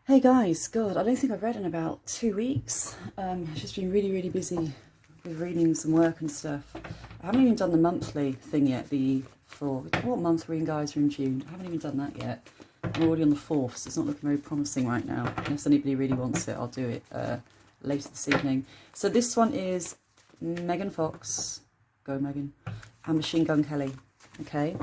Hey guys, God, I don't think I've read in about 2 weeks. I've just been really busy with reading some work and stuff. I haven't even done the monthly thing yet, what month we're in, guys, we're in June. I haven't even done that yet. I'm already on the 4th, so it's not looking very promising right now. Unless anybody really wants it, I'll do it later this evening. So this one is Megan Fox, go Megan, and Machine Gun Kelly, okay?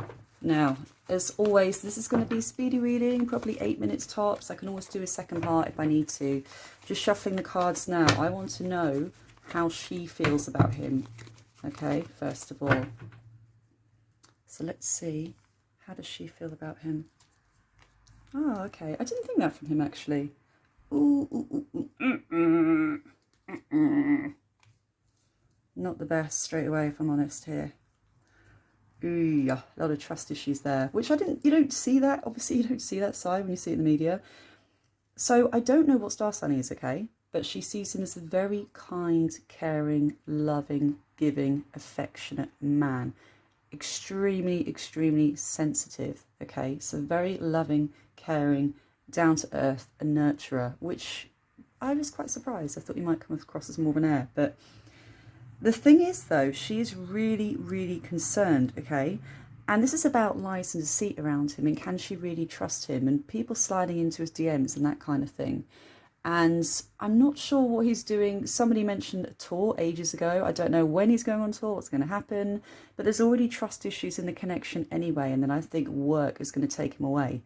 Now, as always, this is going to be speedy reading, probably 8 minutes tops. I can always do a second part if I need to. Just shuffling the cards now. I want to know how she feels about him, okay, first of all. So let's see. How does she feel about him? Oh, okay. I didn't think that from him, actually. Not the best straight away, if I'm honest here. Ooh, a lot of trust issues there, which you don't see that. Obviously, you don't see that side when you see it in the media. So I don't know what star sign he is, okay? But she sees him as a very kind, caring, loving, giving, affectionate man. Extremely sensitive, okay? So very loving, caring, down to earth, a nurturer, which I was quite surprised. I thought you might come across as more of an heir, but the thing is, though, she is really concerned, okay? And this is about lies and deceit around him, and can she really trust him? And people sliding into his DMs and that kind of thing. And I'm not sure what he's doing. Somebody mentioned a tour ages ago. I don't know when he's going on tour, what's going to happen. But there's already trust issues in the connection anyway. And then I think work is going to take him away.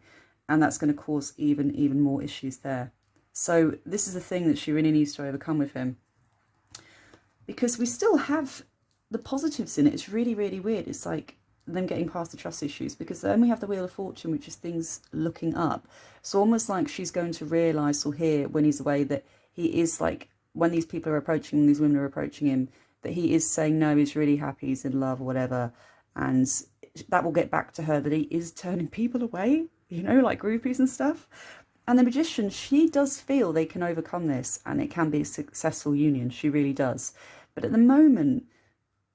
And that's going to cause even more issues there. So this is the thing that she really needs to overcome with him. Because we still have the positives in it. It's really weird. It's like them getting past the trust issues, because then we have the Wheel of Fortune, which is things looking up. So almost like she's going to realise or hear when he's away that he is, like, when these people are approaching him, these women are approaching him, that he is saying no, he's really happy, he's in love or whatever. And that will get back to her, that he is turning people away, you know, like groupies and stuff. And the Magician, she does feel they can overcome this and it can be a successful union. She really does. But at the moment,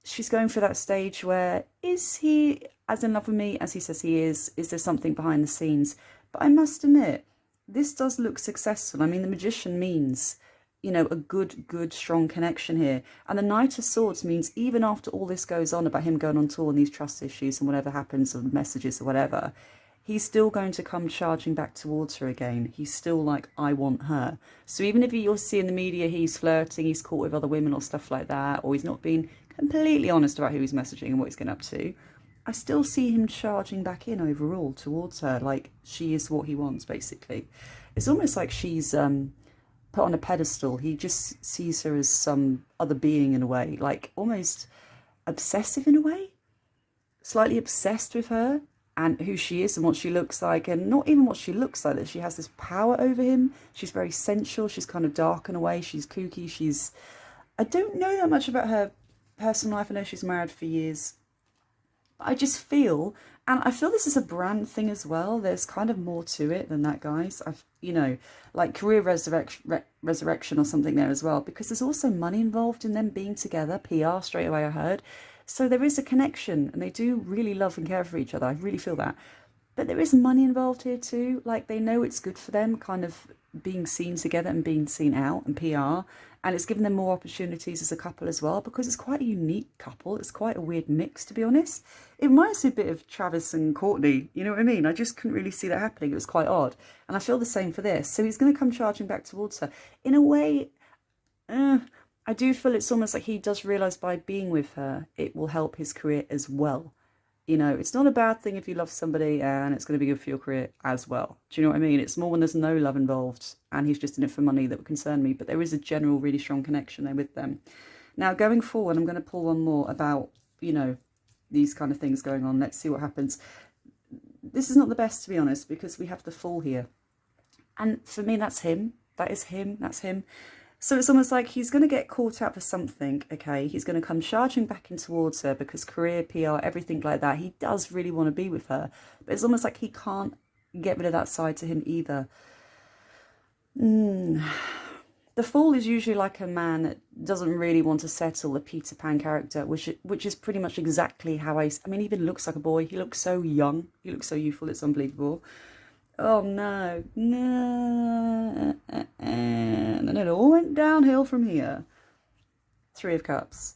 she's going through that stage where, is he as in love with me as he says he is? Is there something behind the scenes? But I must admit, this does look successful. I mean, the Magician means, you know, a good, strong connection here. And the Knight of Swords means even after all this goes on about him going on tour and these trust issues and whatever happens, or messages or whatever, he's still going to come charging back towards her again. He's still like, I want her. So even if you'll see in the media he's flirting, he's caught with other women or stuff like that, or he's not being completely honest about who he's messaging and what he's getting up to, I still see him charging back in overall towards her, like she is what he wants, basically. It's almost like she's put on a pedestal. He just sees her as some other being in a way, like almost obsessive in a way, slightly obsessed with her and who she is and what she looks like, and not even what she looks like, that she has this power over him. She's very sensual, she's kind of dark in a way, she's kooky, I don't know that much about her personal life. I know she's married for years. But I just feel, and I feel this is a brand thing as well, there's kind of more to it than that, guys. You know, like career resurrection or something there as well, because there's also money involved in them being together, PR straight away I heard. So there is a connection, and they do really love and care for each other. I really feel that. But there is money involved here too. Like, they know it's good for them kind of being seen together and being seen out and PR. And it's given them more opportunities as a couple as well, because it's quite a unique couple. It's quite a weird mix, to be honest. It reminds me a bit of Travis and Courtney. You know what I mean? I just couldn't really see that happening. It was quite odd. And I feel the same for this. So he's going to come charging back towards her. In a way, I do feel it's almost like he does realise by being with her, it will help his career as well. You know, it's not a bad thing if you love somebody and it's going to be good for your career as well. Do you know what I mean? It's more when there's no love involved and he's just in it for money that would concern me. But there is a general really strong connection there with them. Now, going forward, I'm going to pull one more about, you know, these kind of things going on. Let's see what happens. This is not the best, to be honest, because we have the Fool here. And for me, that's him. That is him. That's him. So it's almost like he's going to get caught out for something, okay? He's going to come charging back in towards her because career, PR, everything like that. He does really want to be with her. But it's almost like he can't get rid of that side to him either. The Fool is usually like a man that doesn't really want to settle, the Peter Pan character, which is pretty much exactly how I mean, he even looks like a boy. He looks so young. He looks so youthful. It's unbelievable. Oh no, no, and then it all went downhill from here. Three of Cups.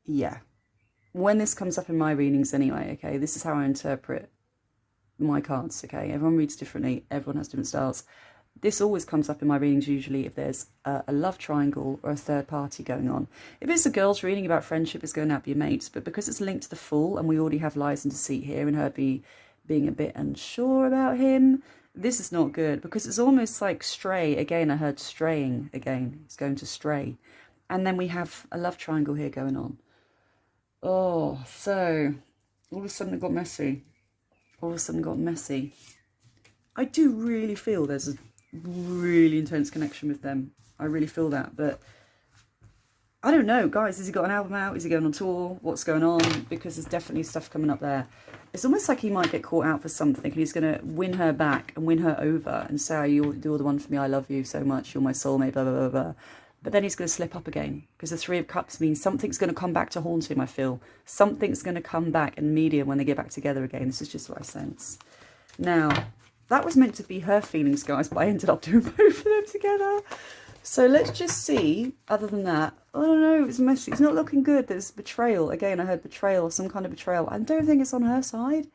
Yeah. When this comes up in my readings anyway, okay, this is how I interpret my cards, okay? Everyone reads differently. Everyone has different styles. This always comes up in my readings usually if there's a love triangle or a third party going on. If it's a girl's reading about friendship, it's going to be your mates. But because it's linked to the Fool and we already have lies and deceit here and her being a bit unsure about him, this is not good because it's almost like stray. Again, I heard straying again. It's going to stray. And then we have a love triangle here going on. Oh, so all of a sudden it got messy. All of a sudden it got messy. I do really feel there's a really intense connection with them. I really feel that, but I don't know, guys. Has he got an album out? Is he going on tour? What's going on? Because there's definitely stuff coming up there. It's almost like he might get caught out for something and he's going to win her back and win her over and say, oh, you're the one for me, I love you so much, you're my soulmate, blah, blah, blah, blah. But then he's going to slip up again because the Three of Cups means something's going to come back to haunt him, I feel. Something's going to come back in media when they get back together again. This is just what I sense. Now, that was meant to be her feelings, guys, but I ended up doing both of them together. So let's just see, other than that, I don't know, it's messy. It's not looking good. There's betrayal. Again, I heard betrayal, some kind of betrayal. I don't think it's on her side.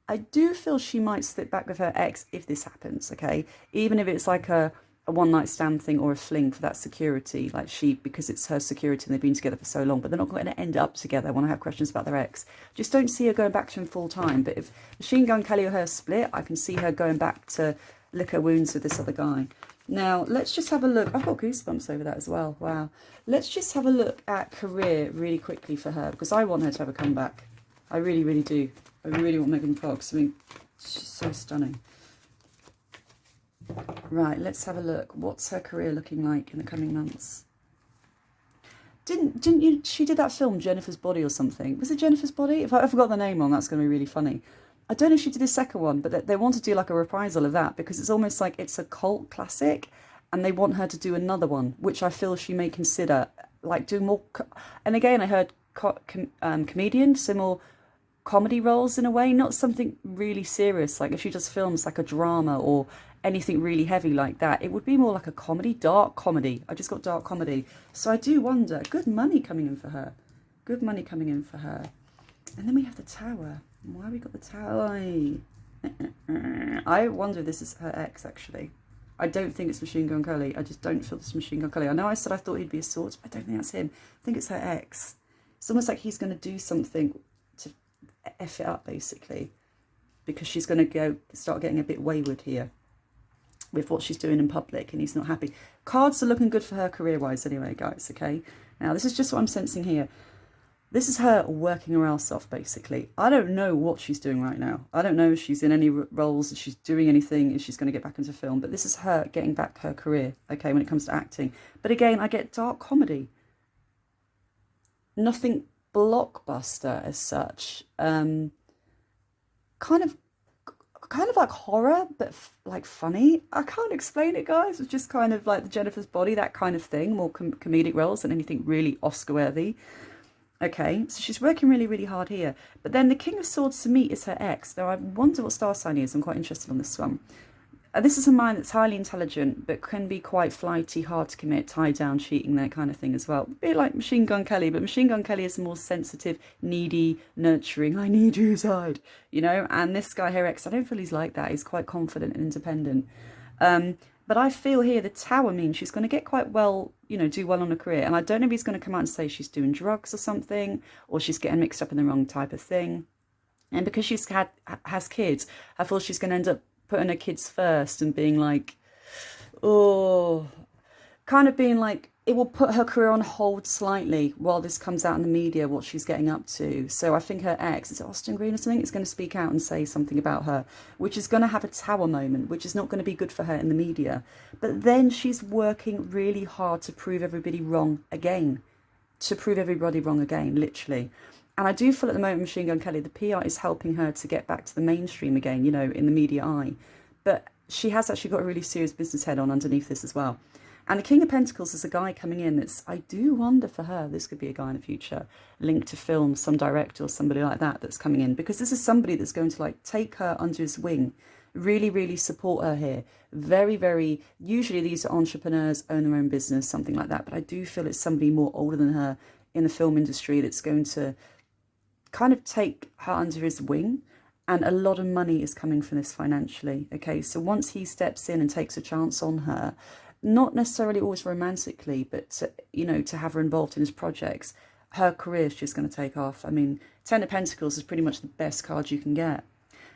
I do feel she might slip back with her ex if this happens, okay? Even if it's like a one-night stand thing or a fling for that security, like because it's her security and they've been together for so long, but they're not going to end up together when I have questions about their ex. Just don't see her going back to him full time. But if Machine Gun Kelly or her split, I can see her going back to lick her wounds with this other guy. Now, let's just have a look. I've got goosebumps over that as well. Wow. Let's just have a look at career really quickly for her, because I want her to have a comeback. I really, really do. I really want Megan Fox. I mean, she's so stunning. Right, let's have a look. What's her career looking like in the coming months? Didn't you? She did that film Jennifer's Body or something. Was it Jennifer's Body? If I forgot the name on, that's going to be really funny. I don't know if she did a second one, but they want to do like a reprisal of that because it's almost like it's a cult classic, and they want her to do another one, which I feel she may consider like doing more. And again, I heard comedian, so more comedy roles in a way, not something really serious. Like if she does films like a drama or anything really heavy like that, it would be more like a comedy, dark comedy. I just got dark comedy. So I do wonder, good money coming in for her. Good money coming in for her. And then we have the Tower. Why have we got the Tower? I wonder if this is her ex, actually. I don't think it's Machine Gun Kelly. I just don't feel this Machine Gun Kelly. I know I said I thought he'd be a sort, but I don't think that's him. I think it's her ex. It's almost like he's going to do something to F it up, basically, because she's going to start getting a bit wayward here with what she's doing in public, and he's not happy. Cards are looking good for her career-wise anyway, guys, okay? Now, this is just what I'm sensing here. This is her working her ass off, basically. I don't know what she's doing right now. I don't know if she's in any roles, if she's doing anything, if she's going to get back into film, but this is her getting back her career, okay, when it comes to acting. But again, I get dark comedy. Nothing blockbuster as such. Kind of like horror, but like funny. I can't explain it, guys. It's just kind of like the Jennifer's Body, that kind of thing. More comedic roles than anything really Oscar-worthy. Okay, so she's working really, really hard here. But then the King of Swords to me is her ex. Now, I wonder what star sign he is. I'm quite interested on this one. This is a mind that's highly intelligent, but can be quite flighty, hard to commit, tied down, cheating, that kind of thing as well. A bit like Machine Gun Kelly, but Machine Gun Kelly is more sensitive, needy, nurturing, I need you side, you know? And this guy, her ex, I don't feel he's like that. He's quite confident and independent. But I feel here the Tower means she's going to get quite well, you know, do well on a career. And I don't know if he's going to come out and say she's doing drugs or something, or she's getting mixed up in the wrong type of thing. And because she's has kids, I feel she's going to end up putting her kids first and being like, oh, kind of being like, it will put her career on hold slightly while this comes out in the media, what she's getting up to. So I think her ex, is it Austin Green or something, is going to speak out and say something about her, which is going to have a Tower moment, which is not going to be good for her in the media. But then she's working really hard to prove everybody wrong again. Literally. And I do feel at the moment, Machine Gun Kelly, the PR is helping her to get back to the mainstream again, you know, in the media eye. But she has actually got a really serious business head on underneath this as well. And the King of Pentacles is a guy coming in that's, I do wonder for her, this could be a guy in the future, linked to film, some director or somebody like that that's coming in. Because this is somebody that's going to like take her under his wing, really, really support her here. Very, very, usually these are entrepreneurs, own their own business, something like that. But I do feel it's somebody more older than her in the film industry that's going to kind of take her under his wing. And a lot of money is coming from this financially. Okay, so once he steps in and takes a chance on her, not necessarily always romantically, but to, you know, to have her involved in his projects, her career is just going to take off. I mean, Ten of Pentacles is pretty much the best card you can get.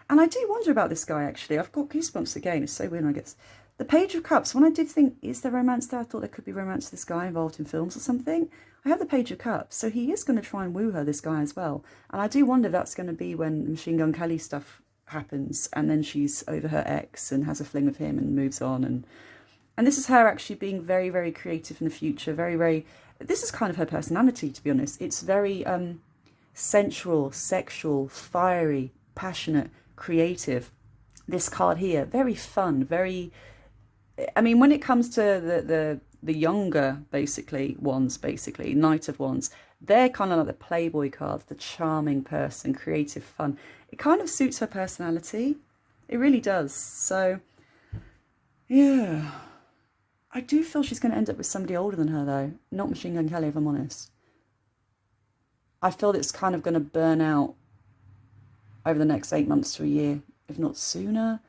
And I do wonder about this guy, actually. I've got goosebumps again. It's so weird, I guess. The Page of Cups, when I did think, is there romance there? I thought there could be romance to this guy involved in films or something. I have the Page of Cups, so he is going to try and woo her, this guy as well. And I do wonder if that's going to be when the Machine Gun Kelly stuff happens, and then she's over her ex and has a fling with him and moves on. And this is her actually being very, very creative in the future. Very, very... This is kind of her personality, to be honest. It's very sensual, sexual, fiery, passionate, creative. This card here, very fun, very... I mean, when it comes to the younger, basically, Knight of Wands, they're kind of like the Playboy cards, the charming person, creative, fun. It kind of suits her personality. It really does. So, yeah... I do feel she's going to end up with somebody older than her, though. Not Machine Gun Kelly, if I'm honest. I feel it's kind of going to burn out over the next 8 months to a year, if not sooner.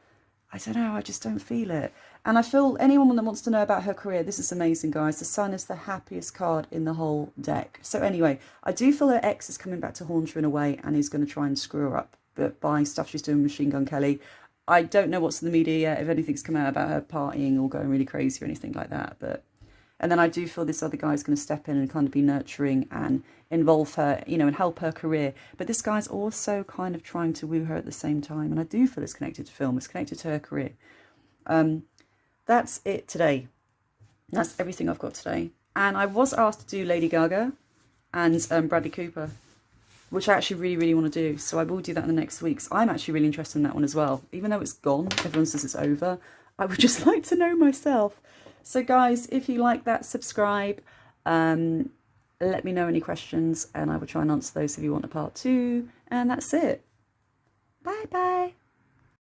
I don't know, I just don't feel it. And I feel anyone that wants to know about her career, this is amazing, guys. The Sun is the happiest card in the whole deck. So anyway, I do feel her ex is coming back to haunt her in a way, and he's going to try and screw her up. But by stuff she's doing with Machine Gun Kelly, I don't know what's in the media yet, if anything's come out about her partying or going really crazy or anything like that. And then I do feel this other guy's going to step in and kind of be nurturing and involve her, you know, and help her career. But this guy's also kind of trying to woo her at the same time. And I do feel it's connected to film. It's connected to her career. That's it today. That's everything I've got today. And I was asked to do Lady Gaga and Bradley Cooper, which I actually really, really want to do. So I will do that in the next weeks. I'm actually really interested in that one as well. Even though it's gone, everyone says it's over, I would just like to know myself. So guys, if you like that, subscribe. Let me know any questions and I will try and answer those if you want a part 2. And that's it. Bye bye.